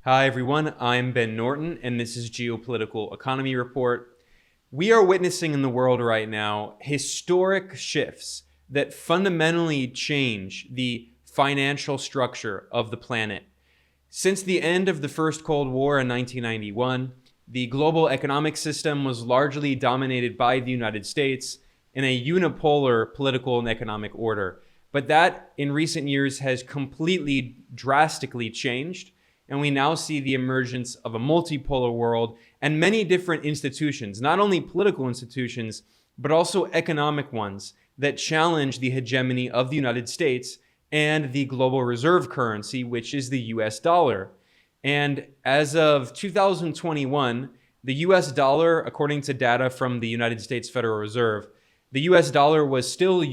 Hi everyone, I'm Ben Norton and this is Geopolitical Economy Report. We are witnessing in the world right now historic shifts that fundamentally change the financial structure of the planet. Since the end of the First Cold War in 1991, the global economic system was largely dominated by the United States in a unipolar political and economic order. But that in recent years has completely drastically changed. And we now see the emergence of a multipolar world and many different institutions, not only political institutions, but also economic ones that challenge the hegemony of the United States and the global reserve currency, which is the US dollar. And as of 2021, the US dollar, according to data from the United States Federal Reserve, the US dollar was still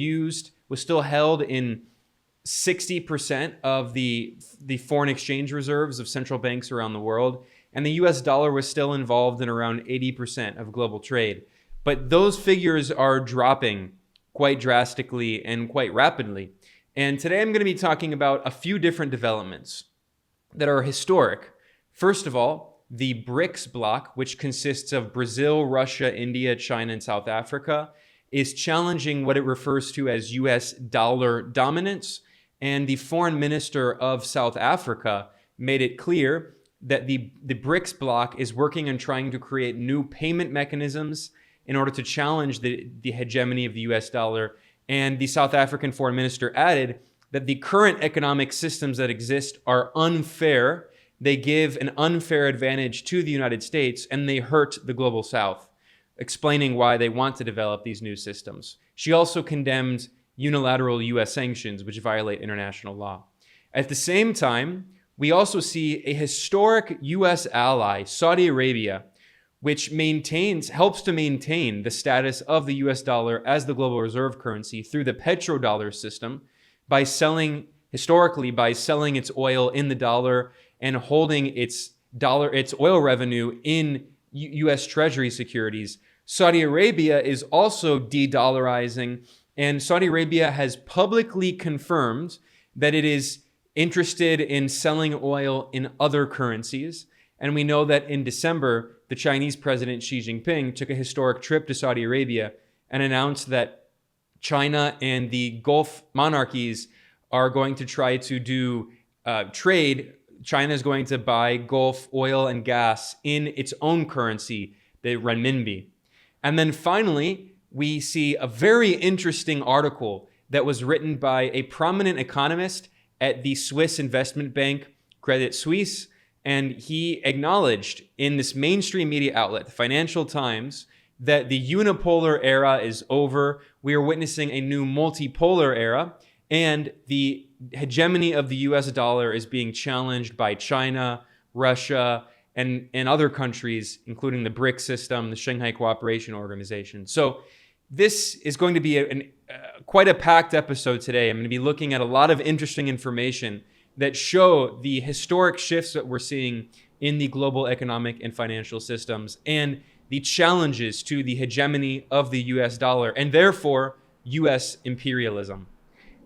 held in 60% of the foreign exchange reserves of central banks around the world, and the US dollar was still involved in around 80% of global trade. But those figures are dropping quite drastically and quite rapidly. And today I'm going to be talking about a few different developments that are historic. First of all, the BRICS bloc, which consists of Brazil, Russia, India, China, and South Africa, is challenging what it refers to as US dollar dominance. And the foreign minister of South Africa made it clear that the BRICS bloc is working on trying to create new payment mechanisms in order to challenge the hegemony of the US dollar. And the South African foreign minister added that the current economic systems that exist are unfair. They give an unfair advantage to the United States and they hurt the global South, explaining why they want to develop these new systems. She also condemned unilateral US sanctions, which violate international law. At the same time, we also see a historic US ally, Saudi Arabia, which helps to maintain the status of the US dollar as the global reserve currency through the petrodollar system by selling its oil in the dollar and holding its oil revenue in US Treasury securities. Saudi Arabia is also de-dollarizing, and Saudi Arabia has publicly confirmed that it is interested in selling oil in other currencies. And we know that in December, the Chinese president Xi Jinping took a historic trip to Saudi Arabia and announced that China and the Gulf monarchies are going to try to do trade. China is going to buy Gulf oil and gas in its own currency, the renminbi. And then finally, we see a very interesting article that was written by a prominent economist at the Swiss investment bank Credit Suisse. And he acknowledged in this mainstream media outlet, the Financial Times, that the unipolar era is over. We are witnessing a new multipolar era, and the hegemony of the US dollar is being challenged by China, Russia, and other countries, including the BRICS system, the Shanghai Cooperation Organization. So this is going to be quite a packed episode today. I'm going to be looking at a lot of interesting information that show the historic shifts that we're seeing in the global economic and financial systems and the challenges to the hegemony of the US dollar and therefore US imperialism.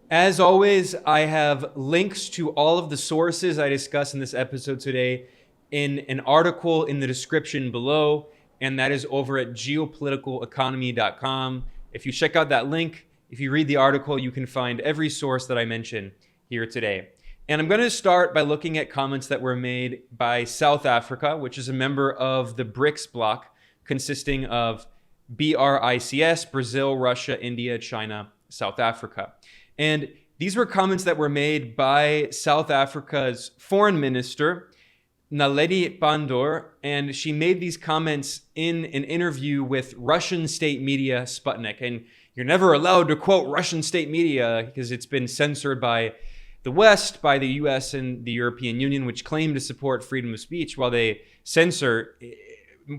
As always, I have links to all of the sources I discuss in this episode today in an article in the description below, and that is over at geopoliticaleconomy.com. If you check out that link, if you read the article, you can find every source that I mention here today. And I'm going to start by looking at comments that were made by South Africa, which is a member of the BRICS bloc, consisting of BRICS, Brazil, Russia, India, China, South Africa. And these were comments that were made by South Africa's foreign minister, Naledi Pandor, and she made these comments in an interview with Russian state media Sputnik. And you're never allowed to quote Russian state media because it's been censored by the West, by the US and the European Union, which claim to support freedom of speech while they censor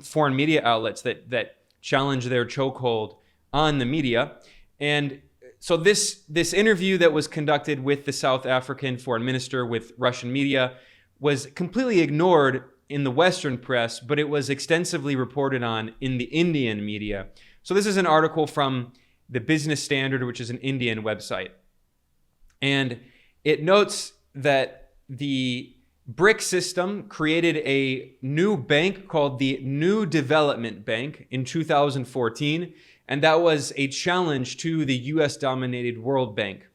foreign media outlets that challenge their chokehold on the media. And so this interview that was conducted with the South African foreign minister with Russian media was completely ignored in the Western press, but it was extensively reported on in the Indian media. So this is an article from the Business Standard, which is an Indian website. And it notes that the BRICS system created a new bank called the New Development Bank in 2014, and that was a challenge to the US-dominated World Bank.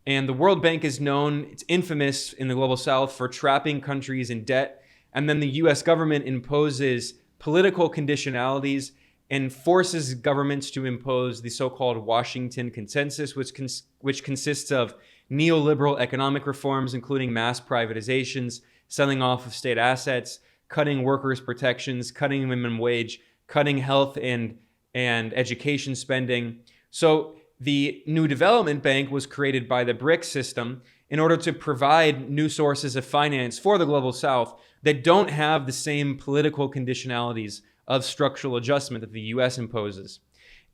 And the World Bank is known, it's infamous in the Global South for trapping countries in debt, and then the US government imposes political conditionalities and forces governments to impose the so-called Washington Consensus, which consists of neoliberal economic reforms, including mass privatizations, selling off of state assets, cutting workers' protections, cutting minimum wage, cutting health and education spending. So the New Development Bank was created by the BRICS system in order to provide new sources of finance for the Global South that don't have the same political conditionalities of structural adjustment that the US imposes.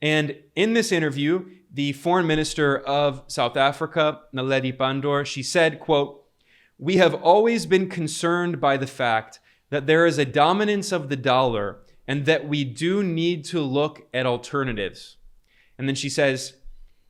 And in this interview, the foreign minister of South Africa, Naledi Pandor, she said, quote, "We have always been concerned by the fact that there is a dominance of the dollar and that we do need to look at alternatives." And then she says,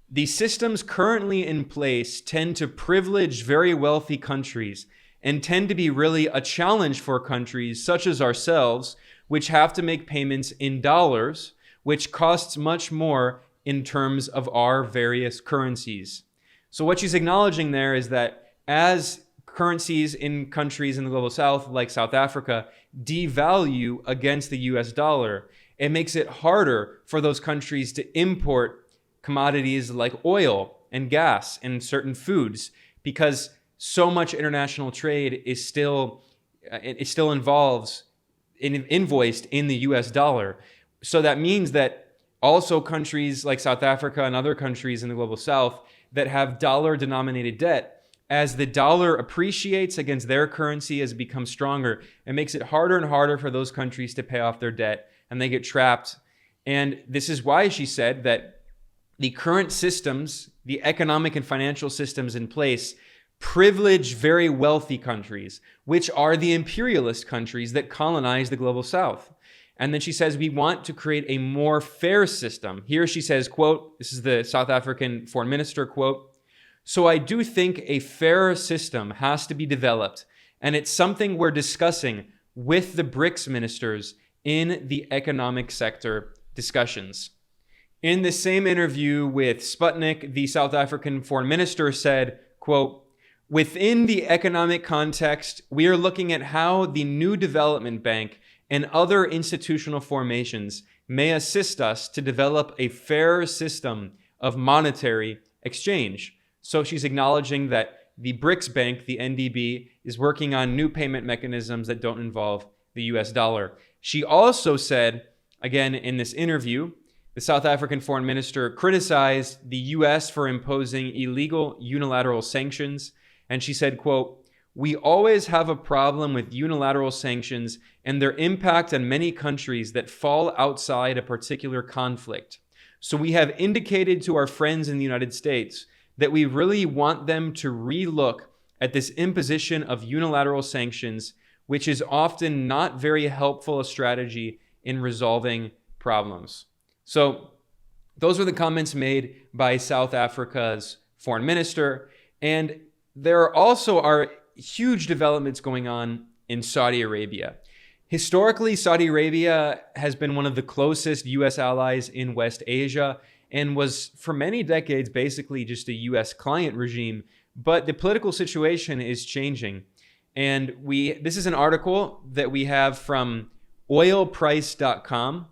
"The systems currently in place tend to privilege very wealthy countries and tend to be really a challenge for countries such as ourselves, which have to make payments in dollars, which costs much more in terms of our various currencies." So what she's acknowledging there is that as currencies in countries in the Global South, like South Africa, devalue against the US dollar, it makes it harder for those countries to import commodities like oil and gas and certain foods, because so much international trade is still involves invoiced in the US dollar. So that means that also countries like South Africa and other countries in the Global South that have dollar-denominated debt, as the dollar appreciates against their currency, as it becomes stronger, it makes it harder and harder for those countries to pay off their debt, and they get trapped. And this is why she said that the current systems, the economic and financial systems in place, privilege very wealthy countries, which are the imperialist countries that colonize the Global South. And then she says, we want to create a more fair system. Here she says, quote, this is the South African foreign minister, quote, "So I do think a fairer system has to be developed, and it's something we're discussing with the BRICS ministers in the economic sector discussions." In the same interview with Sputnik, the South African foreign minister said, quote, "Within the economic context, we are looking at how the New Development Bank and other institutional formations may assist us to develop a fairer system of monetary exchange." So she's acknowledging that the BRICS Bank, the NDB, is working on new payment mechanisms that don't involve the US dollar. She also said, again in this interview, the South African foreign minister criticized the US for imposing illegal unilateral sanctions. And she said, quote, "We always have a problem with unilateral sanctions and their impact on many countries that fall outside a particular conflict. So we have indicated to our friends in the United States that we really want them to relook at this imposition of unilateral sanctions, which is often not very helpful a strategy in resolving problems." So those were the comments made by South Africa's foreign minister. And there also are huge developments going on in Saudi Arabia. Historically, Saudi Arabia has been one of the closest US allies in West Asia and was for many decades basically just a US client regime. But the political situation is changing. And this is an article that we have from oilprice.com,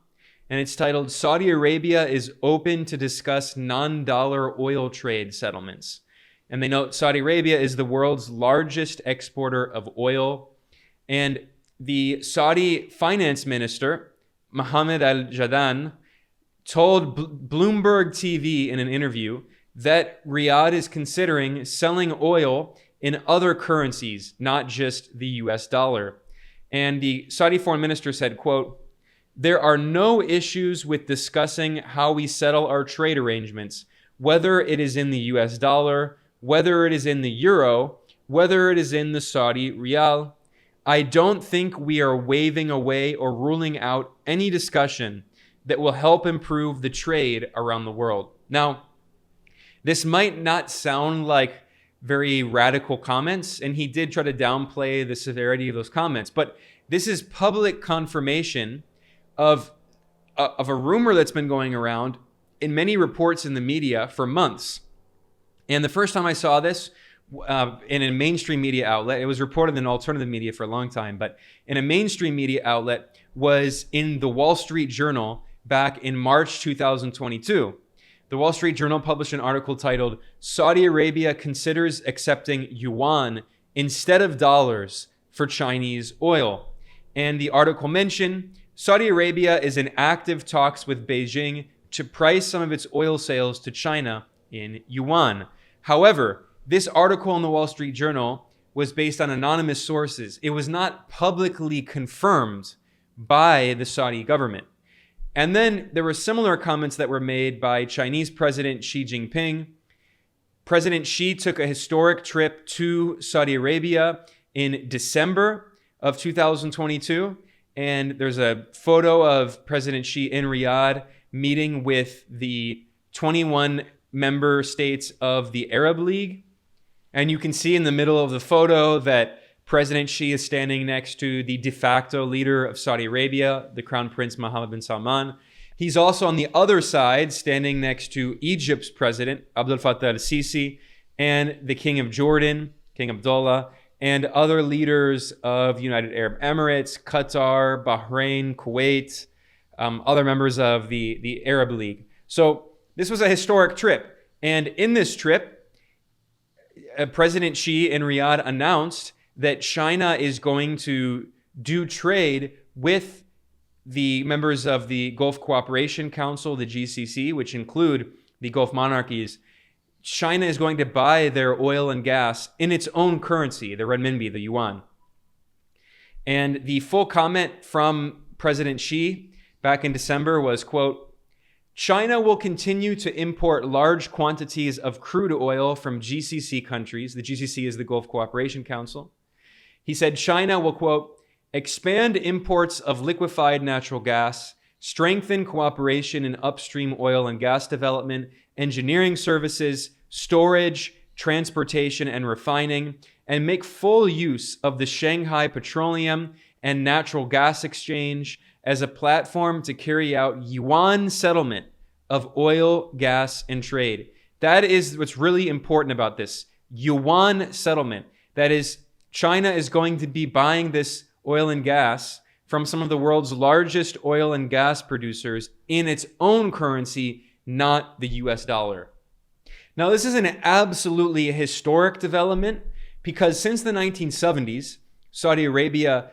and it's titled, "Saudi Arabia is open to discuss non-dollar oil trade settlements." And they note Saudi Arabia is the world's largest exporter of oil. And the Saudi finance minister, Mohammed al-Jadaan, told Bloomberg TV in an interview that Riyadh is considering selling oil in other currencies, not just the US dollar. And the Saudi foreign minister said, quote, "There are no issues with discussing how we settle our trade arrangements, whether it is in the US dollar, whether it is in the euro, whether it is in the Saudi riyal. I don't think we are waving away or ruling out any discussion that will help improve the trade around the world." Now, this might not sound like very radical comments, and he did try to downplay the severity of those comments. But this is public confirmation of a rumor that's been going around in many reports in the media for months. And the first time I saw this in a mainstream media outlet, it was reported in alternative media for a long time, but in a mainstream media outlet, was in the Wall Street Journal back in March 2022. The Wall Street Journal published an article titled, "Saudi Arabia Considers Accepting Yuan Instead of Dollars for Chinese Oil." And the article mentioned Saudi Arabia is in active talks with Beijing to price some of its oil sales to China in yuan. However, this article in the Wall Street Journal was based on anonymous sources. It was not publicly confirmed by the Saudi government. And then there were similar comments that were made by Chinese President Xi Jinping. President Xi took a historic trip to Saudi Arabia in December of 2022. And there's a photo of President Xi in Riyadh meeting with the 21 member states of the Arab League. And you can see in the middle of the photo that President Xi is standing next to the de facto leader of Saudi Arabia, the Crown Prince Mohammed bin Salman. He's also on the other side, standing next to Egypt's president, Abdel Fattah al-Sisi, and the King of Jordan, King Abdullah, and other leaders of United Arab Emirates, Qatar, Bahrain, Kuwait, other members of the Arab League. So this was a historic trip. And in this trip, President Xi in Riyadh announced that China is going to do trade with the members of the Gulf Cooperation Council, the GCC, which include the Gulf monarchies. China is going to buy their oil and gas in its own currency, the renminbi, the yuan. And the full comment from President Xi back in December was, quote, "China will continue to import large quantities of crude oil from GCC countries." The GCC is the Gulf Cooperation Council. He said China will, quote, "expand imports of liquefied natural gas, strengthen cooperation in upstream oil and gas development, engineering services, storage, transportation, and refining, and make full use of the Shanghai Petroleum and Natural Gas Exchange as a platform to carry out yuan settlement of oil, gas, and trade." That is what's really important about this. Yuan settlement. That is, China is going to be buying this oil and gas from some of the world's largest oil and gas producers in its own currency, not the US dollar. Now, this is an absolutely historic development because since the 1970s, Saudi Arabia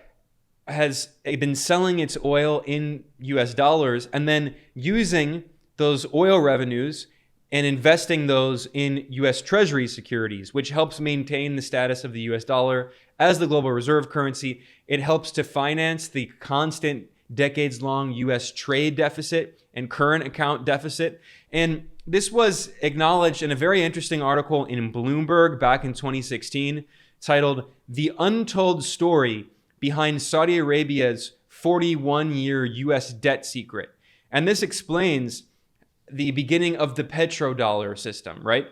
has been selling its oil in US dollars and then using those oil revenues and investing those in US Treasury securities, which helps maintain the status of the US dollar as the global reserve currency. It helps to finance the constant decades-long US trade deficit and current account deficit. And this was acknowledged in a very interesting article in Bloomberg back in 2016 titled "The Untold Story Behind Saudi Arabia's 41-Year US Debt Secret." And this explains the beginning of the petrodollar system, right?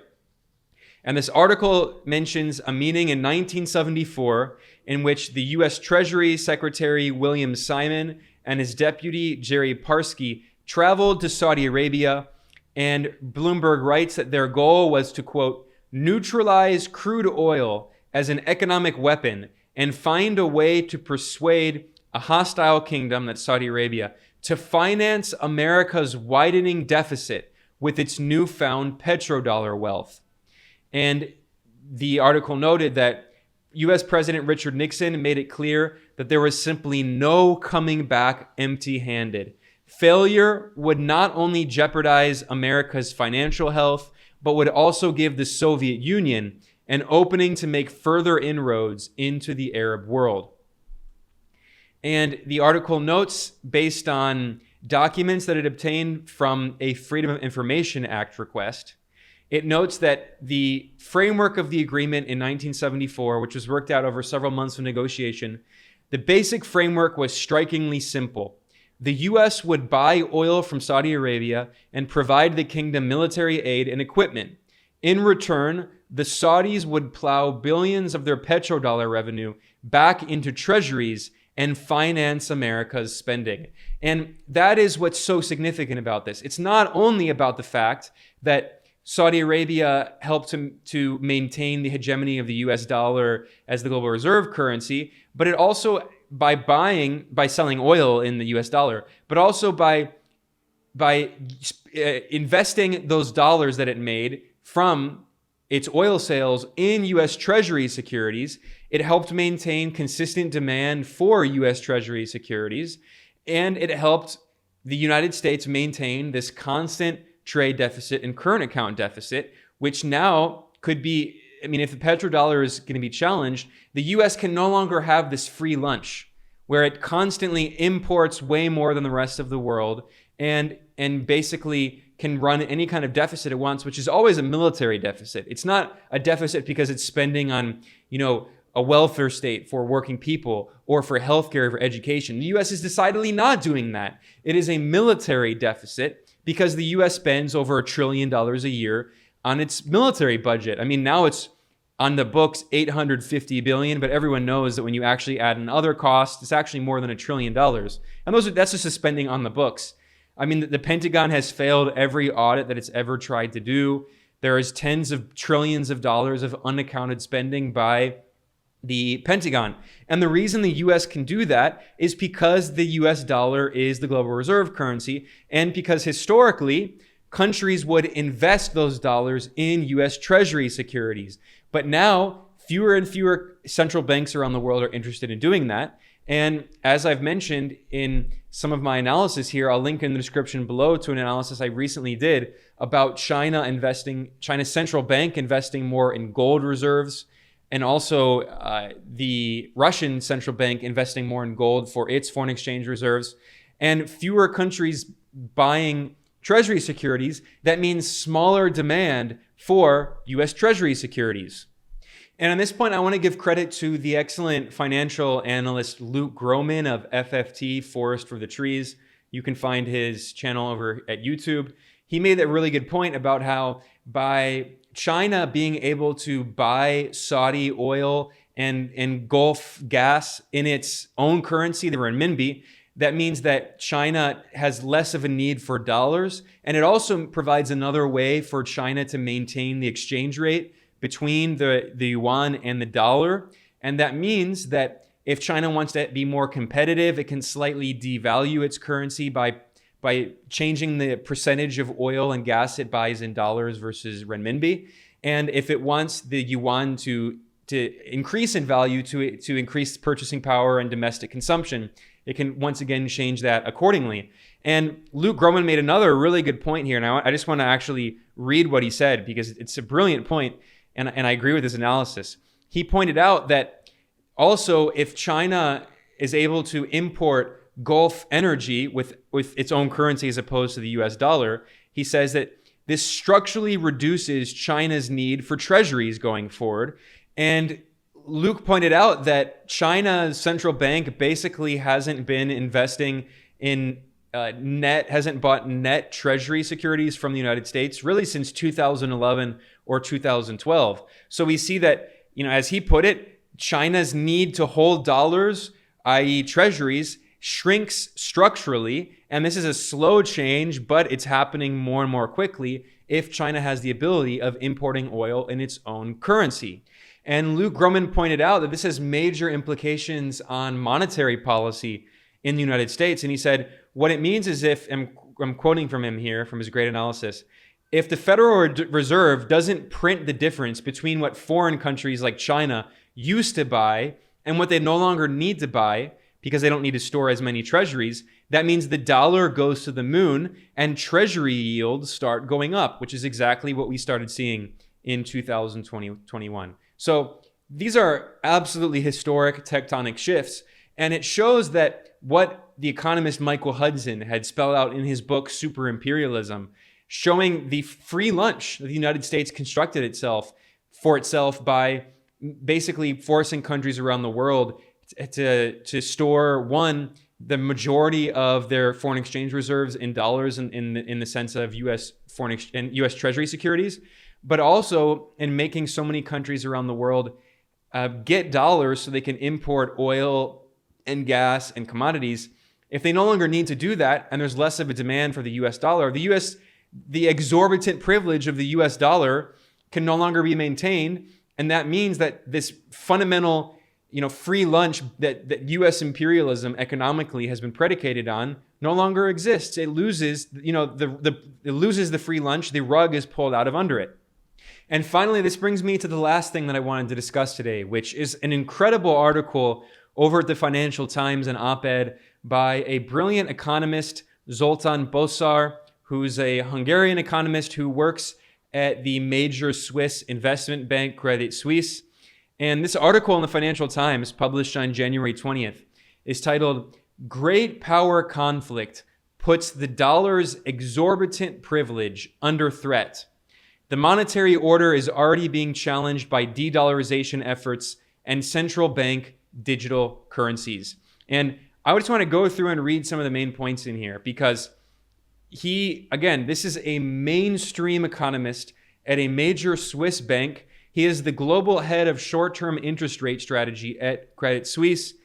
And this article mentions a meeting in 1974 in which the US Treasury Secretary William Simon and his deputy Jerry Parsky traveled to Saudi Arabia, and Bloomberg writes that their goal was to, quote, "neutralize crude oil as an economic weapon and find a way to persuade a hostile kingdom," that's Saudi Arabia, "to finance America's widening deficit with its newfound petrodollar wealth." And the article noted that US President Richard Nixon made it clear that there was simply no coming back empty-handed. Failure would not only jeopardize America's financial health, but would also give the Soviet Union an opening to make further inroads into the Arab world. And the article notes, based on documents that it obtained from a Freedom of Information Act request, it notes that the framework of the agreement in 1974, which was worked out over several months of negotiation, the basic framework was strikingly simple. The US would buy oil from Saudi Arabia and provide the kingdom military aid and equipment. In return, the Saudis would plow billions of their petrodollar revenue back into treasuries and finance America's spending. And that is what's so significant about this. It's not only about the fact that Saudi Arabia helped to maintain the hegemony of the US dollar as the global reserve currency, but it also, by selling oil in the US dollar, but also by investing those dollars that it made from its oil sales in US Treasury securities, it helped maintain consistent demand for US Treasury securities, and it helped the United States maintain this constant trade deficit and current account deficit, which now could be, I mean, if the petrodollar is going to be challenged, the US can no longer have this free lunch where it constantly imports way more than the rest of the world and basically can run any kind of deficit it wants, which is always a military deficit. It's not a deficit because it's spending on, a welfare state for working people or for healthcare or for education. The US is decidedly not doing that. It is a military deficit because the US spends over $1 trillion a year on its military budget. I mean, now it's on the books $850 billion, but everyone knows that when you actually add in other costs, it's actually more than $1 trillion. And that's just the spending on the books. I mean, the Pentagon has failed every audit that it's ever tried to do. There is tens of trillions of dollars of unaccounted spending by the Pentagon. And the reason the US can do that is because the US dollar is the global reserve currency, and because historically, countries would invest those dollars in US Treasury securities. But now, fewer and fewer central banks around the world are interested in doing that. And as I've mentioned in some of my analysis here, I'll link in the description below to an analysis I recently did about China's central bank investing more in gold reserves, and also the Russian central bank investing more in gold for its foreign exchange reserves, and fewer countries buying Treasury securities. That means smaller demand for US Treasury securities. And on this point, I want to give credit to the excellent financial analyst Luke Groman of FFT, Forest for the Trees. You can find his channel over at YouTube. He made a really good point about how by China being able to buy Saudi oil and Gulf gas in its own currency, the renminbi, that means that China has less of a need for dollars. And it also provides another way for China to maintain the exchange rate between the yuan and the dollar. And that means that if China wants to be more competitive, it can slightly devalue its currency by changing the percentage of oil and gas it buys in dollars versus renminbi. And if it wants the yuan to increase in value, to increase purchasing power and domestic consumption, it can once again change that accordingly. And Luke Groman made another really good point here. Now, I just want to actually read what he said because it's a brilliant point, and I agree with his analysis. He pointed out that also if China is able to import Gulf energy with its own currency as opposed to the US dollar, he says that this structurally reduces China's need for treasuries going forward. And Luke pointed out that China's central bank basically hasn't been investing in hasn't bought net treasury securities from the United States really since 2011 or 2012. So we see that, as he put it, China's need to hold dollars, i.e. treasuries, shrinks structurally. And this is a slow change, but it's happening more and more quickly if China has the ability of importing oil in its own currency. And Luke Groman pointed out that this has major implications on monetary policy in the United States. And he said, what it means is I'm quoting from him here, from his great analysis, if the Federal Reserve doesn't print the difference between what foreign countries like China used to buy and what they no longer need to buy because they don't need to store as many treasuries, that means the dollar goes to the moon and treasury yields start going up, which is exactly what we started seeing in 2021. So these are absolutely historic tectonic shifts. And it shows that what the economist Michael Hudson had spelled out in his book, Super Imperialism, showing the free lunch that the United States constructed for itself by basically forcing countries around the world to store, one, the majority of their foreign exchange reserves in dollars in the sense of U.S. foreign and U.S. Treasury securities, but also in making so many countries around the world get dollars so they can import oil and gas and commodities. If they no longer need to do that, and there's less of a demand for the US dollar, the exorbitant privilege of the US dollar can no longer be maintained. And that means that this fundamental, free lunch that US imperialism economically has been predicated on no longer exists. It loses, it loses the free lunch. The rug is pulled out of under it. And finally, this brings me to the last thing that I wanted to discuss today, which is an incredible article over at the Financial Times, an op-ed by a brilliant economist, Zoltan Pozsar, who's a Hungarian economist who works at the major Swiss investment bank Credit Suisse. And this article in the Financial Times, published on January 20th, is titled, "Great Power Conflict Puts the Dollar's Exorbitant Privilege Under Threat. The monetary order is already being challenged by de-dollarization efforts and central bank digital currencies." And I just want to go through and read some of the main points in here because this is a mainstream economist at a major Swiss bank. He is the global head of short-term interest rate strategy at Credit Suisse.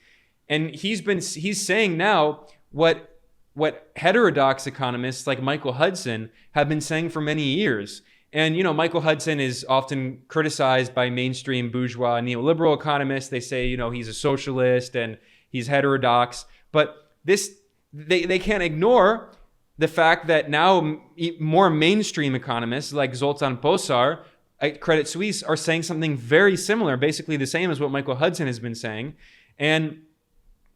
And he's saying now what heterodox economists like Michael Hudson have been saying for many years. And, Michael Hudson is often criticized by mainstream bourgeois neoliberal economists. They say, he's a socialist and he's heterodox. But they can't ignore the fact that now more mainstream economists like Zoltan Pozsar at Credit Suisse are saying something very similar, basically the same as what Michael Hudson has been saying. And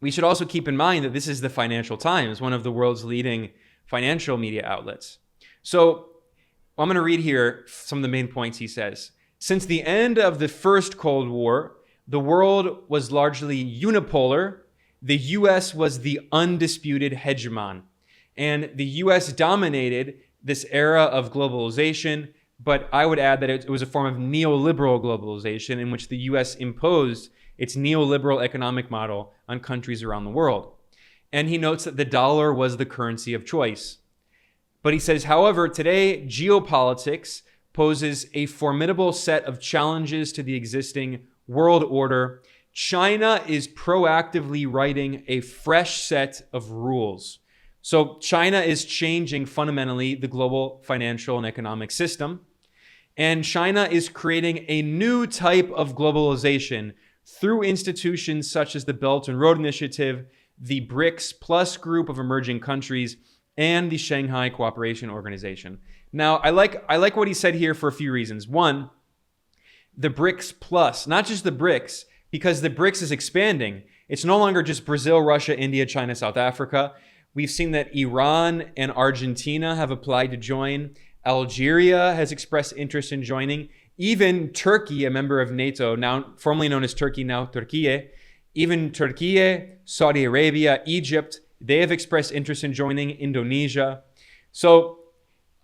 we should also keep in mind that this is the Financial Times, one of the world's leading financial media outlets. So I'm going to read here some of the main points he says. Since the end of the first Cold War, the world was largely unipolar. The US was the undisputed hegemon. And the US dominated this era of globalization, but I would add that it was a form of neoliberal globalization in which the US imposed its neoliberal economic model on countries around the world. And he notes that the dollar was the currency of choice. But he says, however, today, geopolitics poses a formidable set of challenges to the existing world order. China is proactively writing a fresh set of rules. So China is changing fundamentally the global financial and economic system. And China is creating a new type of globalization through institutions such as the Belt and Road Initiative, the BRICS Plus group of emerging countries, and the Shanghai Cooperation Organization. Now, I like what he said here for a few reasons. One, the BRICS Plus, not just the BRICS, because the BRICS is expanding. It's no longer just Brazil, Russia, India, China, South Africa. We've seen that Iran and Argentina have applied to join. Algeria has expressed interest in joining. Even Turkey, a member of NATO, now formerly known as Turkey, now Turkey, even Turkey, Saudi Arabia, Egypt, they have expressed interest in joining. Indonesia. So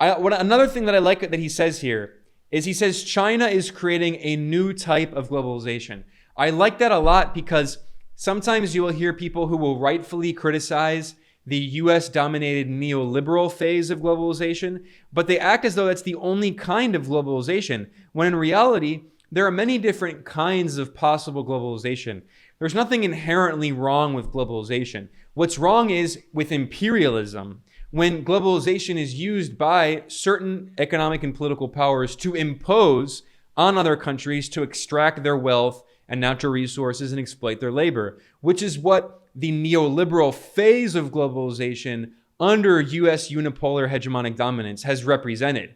another thing that I like that he says here is he says China is creating a new type of globalization. I like that a lot because sometimes you will hear people who will rightfully criticize the US-dominated neoliberal phase of globalization, but they act as though that's the only kind of globalization, when in reality, there are many different kinds of possible globalization. There's nothing inherently wrong with globalization. What's wrong is with imperialism, when globalization is used by certain economic and political powers to impose on other countries to extract their wealth and natural resources and exploit their labor, which is what the neoliberal phase of globalization under US unipolar hegemonic dominance has represented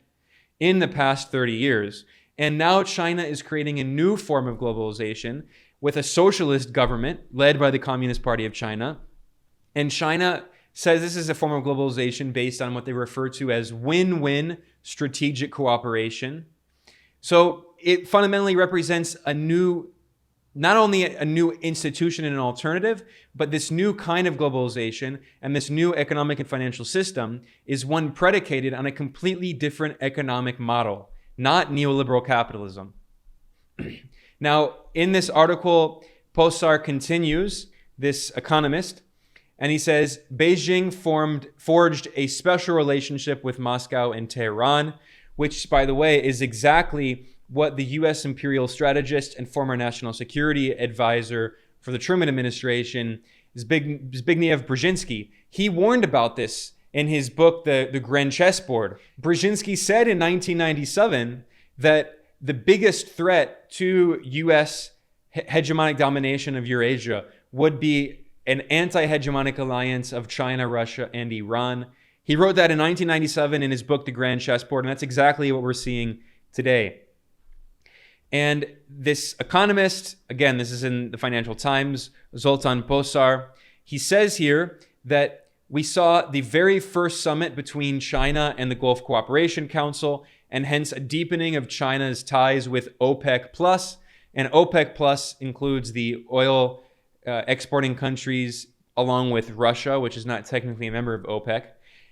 in the past 30 years. And now China is creating a new form of globalization with a socialist government led by the Communist Party of China. And China says this is a form of globalization based on what they refer to as win-win strategic cooperation. So it fundamentally represents not only a new institution and an alternative, but this new kind of globalization and this new economic and financial system is one predicated on a completely different economic model, not neoliberal capitalism. Now, in this article, Pozsar continues, this economist, and he says, Beijing forged a special relationship with Moscow and Tehran, which, by the way, is exactly what the U.S. imperial strategist and former national security advisor for the Truman administration, Zbigniew Brzezinski, he warned about this in his book, The Grand Chessboard. Brzezinski said in 1997 that the biggest threat to U.S. hegemonic domination of Eurasia would be an anti-hegemonic alliance of China, Russia, and Iran. He wrote that in 1997 in his book, The Grand Chessboard, and that's exactly what we're seeing today. And this economist, again, this is in the Financial Times, Zoltan Pozsar, he says here that we saw the very first summit between China and the Gulf Cooperation Council, and hence a deepening of China's ties with OPEC Plus. And OPEC Plus includes the oil exporting countries along with Russia, which is not technically a member of OPEC.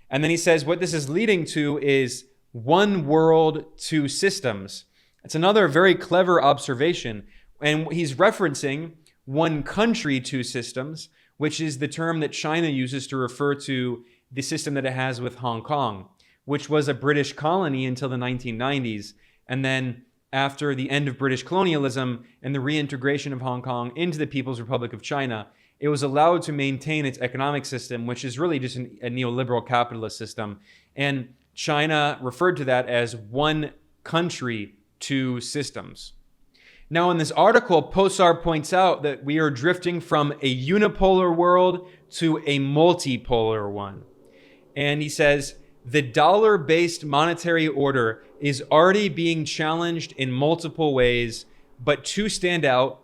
And then he says what this is leading to is one world, two systems. It's another very clever observation. And he's referencing one country, two systems, which is the term that China uses to refer to the system that it has with Hong Kong, which was a British colony until the 1990s. And then after the end of British colonialism and the reintegration of Hong Kong into the People's Republic of China, it was allowed to maintain its economic system, which is really just a neoliberal capitalist system. And China referred to that as one country, two systems. Now, in this article, Pozsar points out that we are drifting from a unipolar world to a multipolar one. And he says, the dollar-based monetary order is already being challenged in multiple ways, but two stand out.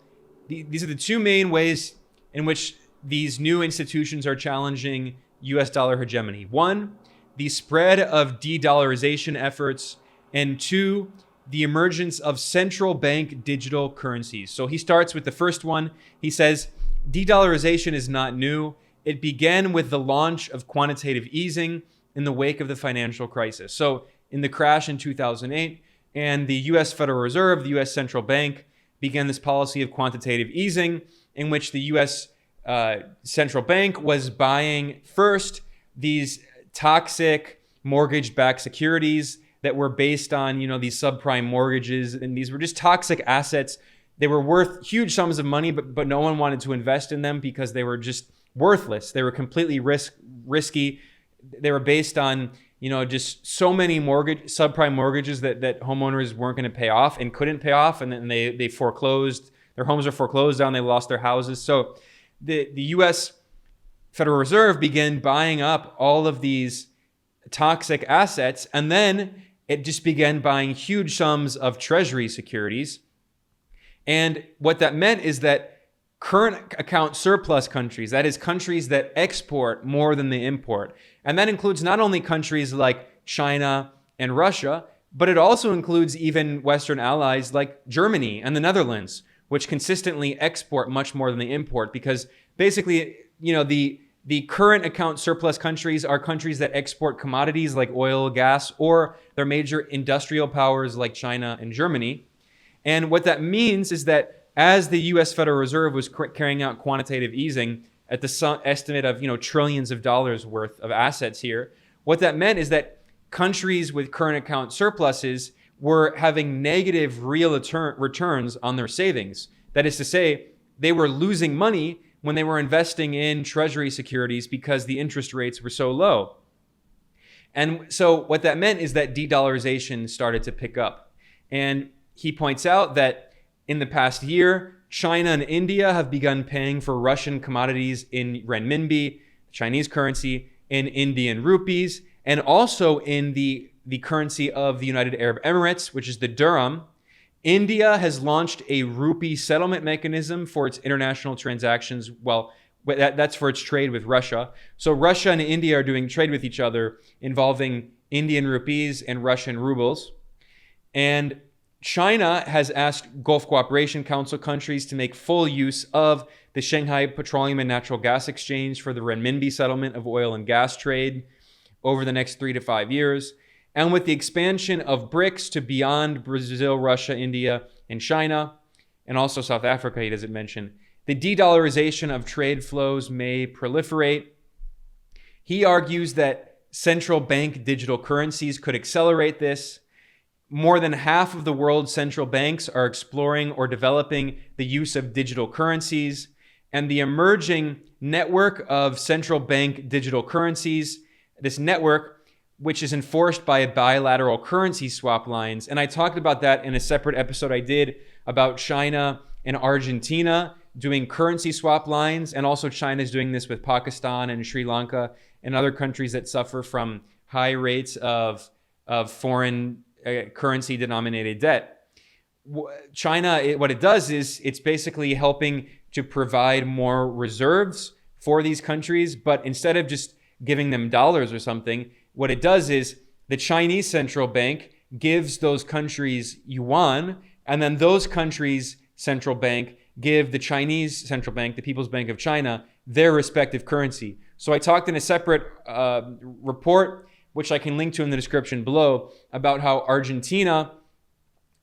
These are the two main ways in which these new institutions are challenging US dollar hegemony. One, the spread of de-dollarization efforts, and two, the emergence of central bank digital currencies. So he starts with the first one. He says, de-dollarization is not new. It began with the launch of quantitative easing in the wake of the financial crisis. So in the crash in 2008, and the US Federal Reserve, the US Central Bank, began this policy of quantitative easing in which the US Central Bank was buying first these toxic mortgage-backed securities that were based on, these subprime mortgages. And these were just toxic assets. They were worth huge sums of money, but no one wanted to invest in them because they were just worthless. They were completely risky. They were based on, just so many subprime mortgages that homeowners weren't going to pay off and couldn't pay off. And then they foreclosed. Their homes are foreclosed on. They lost their houses. So the U.S. Federal Reserve began buying up all of these toxic assets, and then it just began buying huge sums of treasury securities. And what that meant is that current account surplus countries, that is countries that export more than they import, and that includes not only countries like China and Russia, but it also includes even Western allies like Germany and the Netherlands, which consistently export much more than they import, because basically, the current account surplus countries are countries that export commodities like oil, gas, or they're major industrial powers like China and Germany. And what that means is that as the US Federal Reserve was carrying out quantitative easing at the estimate of, trillions of dollars worth of assets here, what that meant is that countries with current account surpluses were having negative real returns on their savings. That is to say, they were losing money when they were investing in treasury securities because the interest rates were so low. And so what that meant is that de-dollarization started to pick up. And he points out that in the past year, China and India have begun paying for Russian commodities in renminbi, Chinese currency, in Indian rupees, and also in the currency of the United Arab Emirates, which is the dirham. India has launched a rupee settlement mechanism for its international transactions. Well, that's for its trade with Russia. So Russia and India are doing trade with each other involving Indian rupees and Russian rubles. And China has asked Gulf Cooperation Council countries to make full use of the Shanghai Petroleum and Natural Gas Exchange for the renminbi settlement of oil and gas trade over the next 3 to 5 years. And with the expansion of BRICS to beyond Brazil, Russia, India, and China, and also South Africa, he doesn't mention, the de-dollarization of trade flows may proliferate. He argues that central bank digital currencies could accelerate this. more than half of the world's central banks are exploring or developing the use of digital currencies. And the emerging network of central bank digital currencies, this network, which is enforced by bilateral currency swap lines. And I talked about that in a separate episode I did about China and Argentina doing currency swap lines. And also China is doing this with Pakistan and Sri Lanka and other countries that suffer from high rates of foreign currency denominated debt. China, what it does is it's basically helping to provide more reserves for these countries, but instead of just giving them dollars or something, what it does is the Chinese central bank gives those countries yuan, and then those countries' central bank give the Chinese central bank, the People's Bank of China, their respective currency. So I talked in a separate report, which I can link to in the description below, about how Argentina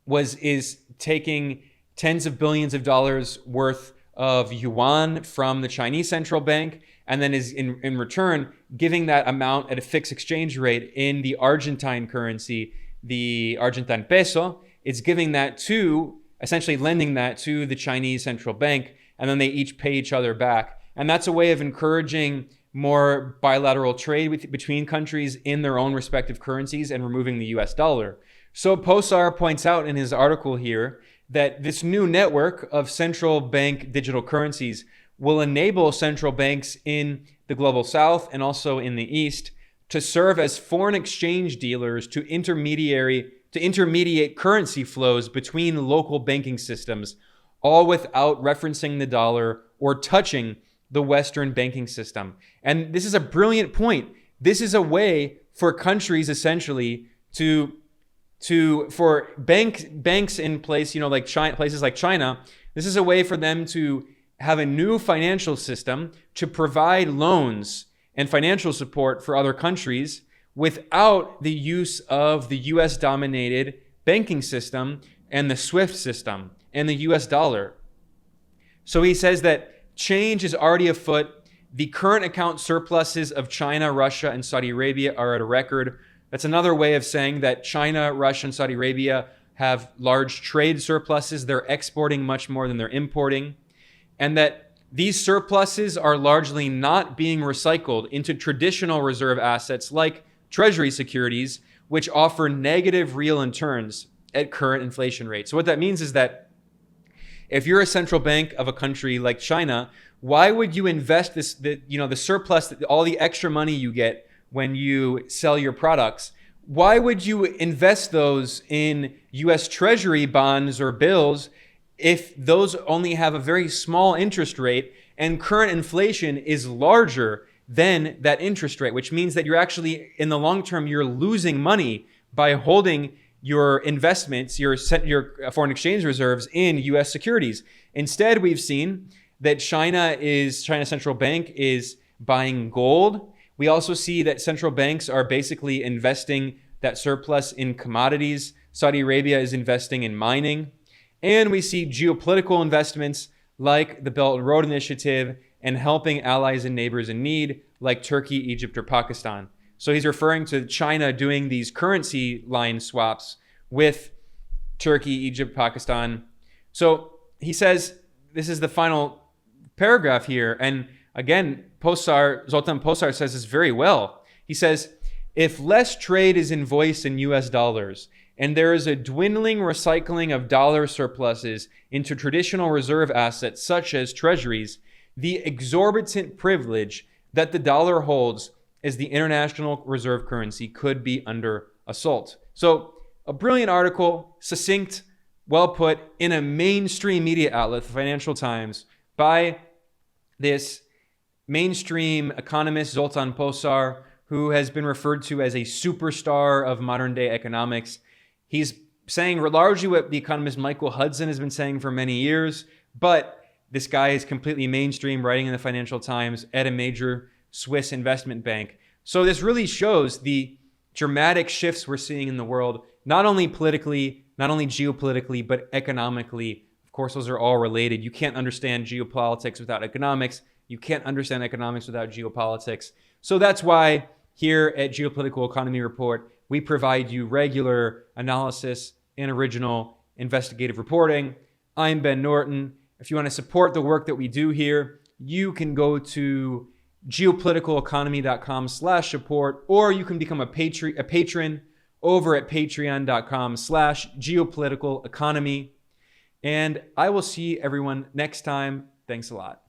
is taking tens of billions of dollars worth of yuan from the Chinese central bank, and then is in return giving that amount at a fixed exchange rate in the Argentine currency, the Argentine peso. It's giving that to, essentially lending that to the Chinese central bank, and then they each pay each other back. And that's a way of encouraging more bilateral trade between countries in their own respective currencies and removing the US dollar. So Pozsar points out in his article here that this new network of central bank digital currencies will enable central banks in the global south and also in the east to serve as foreign exchange dealers to intermediate currency flows between local banking systems, all without referencing the dollar or touching the Western banking system. And this is a brilliant point. This is a way for countries essentially for banks in place, like China, places like China, this is a way for them to have a new financial system to provide loans and financial support for other countries without the use of the US dominated banking system and the SWIFT system and the US dollar. So he says that change is already afoot. The current account surpluses of China, Russia, and Saudi Arabia are at a record. That's another way of saying that China, Russia, and Saudi Arabia have large trade surpluses. They're exporting much more than they're importing. And that these surpluses are largely not being recycled into traditional reserve assets like treasury securities, which offer negative real returns at current inflation rates. So what that means is that if you're a central bank of a country like China, why would you invest the surplus, all the extra money you get when you sell your products? Why would you invest those in US Treasury bonds or bills if those only have a very small interest rate and current inflation is larger than that interest rate, which means that you're actually, in the long term, you're losing money by holding your investments, your foreign exchange reserves in US securities. Instead, we've seen that China's central bank is buying gold. We also see that central banks are basically investing that surplus in commodities. Saudi Arabia is investing in mining. And we see geopolitical investments like the Belt and Road Initiative and helping allies and neighbors in need like Turkey, Egypt, or Pakistan. So he's referring to China doing these currency line swaps with Turkey, Egypt, Pakistan. So he says, this is the final paragraph here. And again, Zoltan Pozsar says this very well. He says, if less trade is invoiced in US dollars and there is a dwindling recycling of dollar surpluses into traditional reserve assets such as treasuries, the exorbitant privilege that the dollar holds as the international reserve currency could be under assault. So a brilliant article, succinct, well put, in a mainstream media outlet, the Financial Times, by this mainstream economist, Zoltan Pozsar, who has been referred to as a superstar of modern day economics. He's saying largely what the economist Michael Hudson has been saying for many years, but this guy is completely mainstream, writing in the Financial Times at a major Swiss investment bank. So this really shows the dramatic shifts we're seeing in the world, not only politically, not only geopolitically, but economically. Of course, those are all related. You can't understand geopolitics without economics. You can't understand economics without geopolitics. So that's why here at Geopolitical Economy Report, We provide you regular analysis and original investigative reporting. I'm Ben Norton. If you want to support the work that we do here, you can go to geopoliticaleconomy.com/support, or you can become a patron over at patreon.com/geopoliticaleconomy. And I will see everyone next time. Thanks a lot.